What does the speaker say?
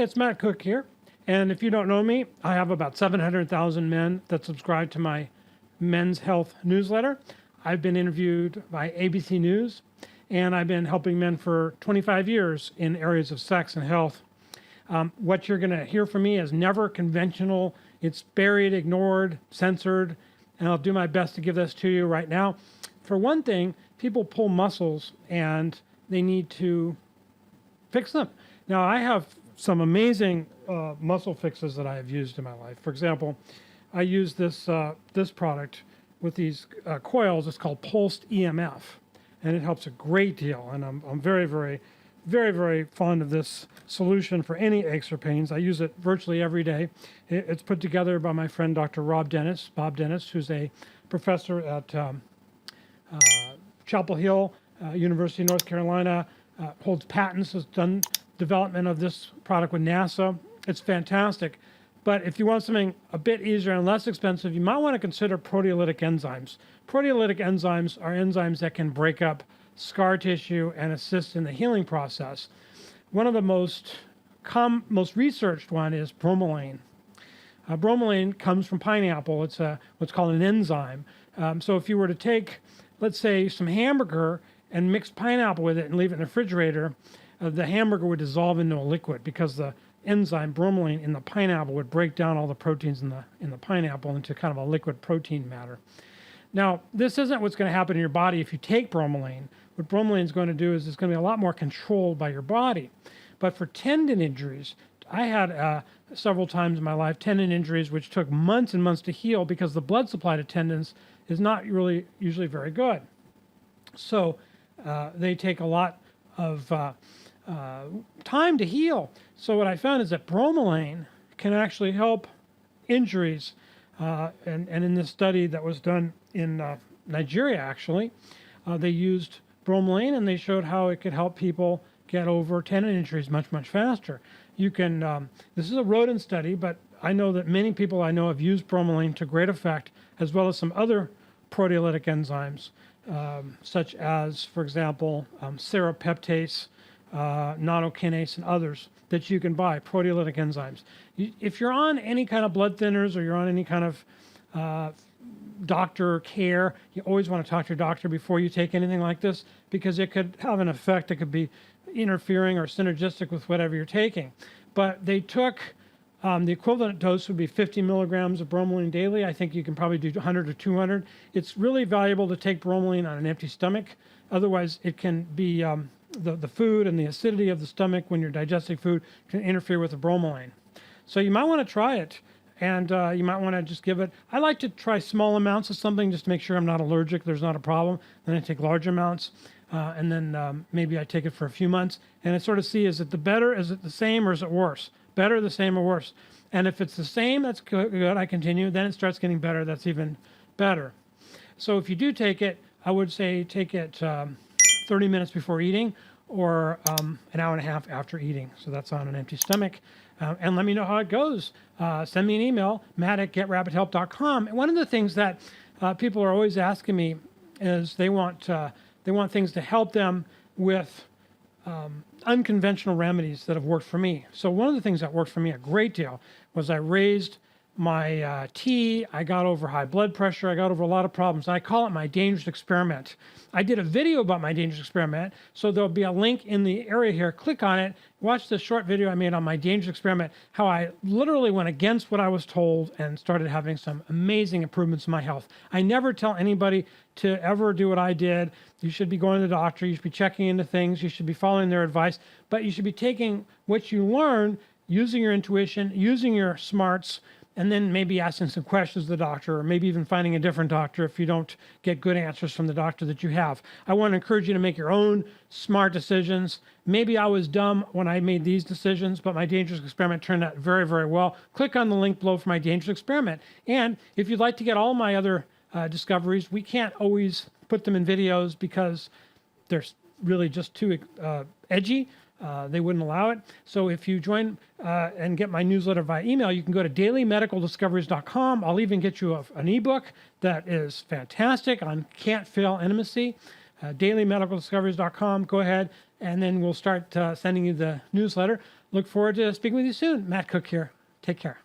it's Matt Cook here. And if you don't know me, I have about 700,000 men that subscribe to my Men's Health newsletter. I've been interviewed by ABC News, and I've been helping men for 25 years in areas of sex and health. What you're going to hear from me is never conventional. It's buried, ignored, censored, and I'll do my best to give this to you right now. For one thing, people pull muscles and they need to fix them. Now, I have some amazing muscle fixes that I have used in my life. For example, I use this product with these coils. It's called pulsed EMF, and it helps a great deal. And I'm very, very, very, very fond of this solution for any aches or pains. I use it virtually every day. It's put together by my friend Dr. Bob Dennis, who's a professor at Chapel Hill, University of North Carolina, holds patents, has done development of this product with NASA. It's fantastic. But if you want something a bit easier and less expensive, you might want to consider proteolytic enzymes. Proteolytic enzymes are enzymes that can break up scar tissue and assist in the healing process. One of the most researched one is bromelain. Bromelain comes from pineapple. It's what's called an enzyme. So if you were to take, let's say, some hamburger and mix pineapple with it and leave it in the refrigerator, the hamburger would dissolve into a liquid because the enzyme bromelain in the pineapple would break down all the proteins in the pineapple into kind of a liquid protein matter. Now, this isn't what's going to happen in your body if you take bromelain. What bromelain is going to do is it's going to be a lot more controlled by your body. But for tendon injuries, I had several times in my life tendon injuries which took months and months to heal because the blood supply to tendons is not really usually very good. So they take a lot of time to heal. So what I found is that bromelain can actually help injuries. And in this study that was done in Nigeria, actually, they used bromelain and they showed how it could help people get over tendon injuries much, much faster. You can, this is a rodent study, but I know that many people I know have used bromelain to great effect, as well as some other proteolytic enzymes, such as, for example, serrapeptase, nonokinase, and others that you can buy, proteolytic enzymes. If you're on any kind of blood thinners or you're on any kind of doctor care, you always want to talk to your doctor before you take anything like this because it could have an effect. It could be interfering or synergistic with whatever you're taking. But they took the equivalent dose would be 50 milligrams of bromelain daily. I think you can probably do 100 or 200. It's really valuable to take bromelain on an empty stomach. Otherwise, it can be the food and the acidity of the stomach when you're digesting food can interfere with the bromelain. So you might want to try it, and you might want to just give it. I like to try small amounts of something just to make sure I'm not allergic, there's not a problem. Then I take large amounts, and then maybe I take it for a few months, and I sort of see, is it the better, is it the same, or is it worse? Better, the same, or worse? And if it's the same, that's good, I continue. Then it starts getting better, that's even better. So if you do take it, I would say take it 30 minutes before eating or an hour and a half after eating. So that's on an empty stomach. And let me know how it goes. Send me an email, matt@getrabbithelp.com. And one of the things that people are always asking me is they want things to help them with unconventional remedies that have worked for me. So one of the things that worked for me a great deal was I raised my T, I got over high blood pressure, I got over a lot of problems. I call it my dangerous experiment. I did a video about my dangerous experiment, so there'll be a link in the area here. Click on it, watch the short video I made on my dangerous experiment, how I literally went against what I was told and started having some amazing improvements in my health. I never tell anybody to ever do what I did. You should be going to the doctor, you should be checking into things, you should be following their advice, but you should be taking what you learn, using your intuition, using your smarts, and then maybe asking some questions to the doctor, or maybe even finding a different doctor if you don't get good answers from the doctor that you have. I want to encourage you to make your own smart decisions. Maybe I was dumb when I made these decisions, but my dangerous experiment turned out very, very well. Click on the link below for my dangerous experiment. And if you'd like to get all my other discoveries, we can't always put them in videos because they're really just too edgy. They wouldn't allow it. So if you join and get my newsletter via email, you can go to dailymedicaldiscoveries.com. I'll even get you an ebook that is fantastic on can't fail intimacy. Dailymedicaldiscoveries.com. Go ahead, and then we'll start sending you the newsletter. Look forward to speaking with you soon. Matt Cook here. Take care.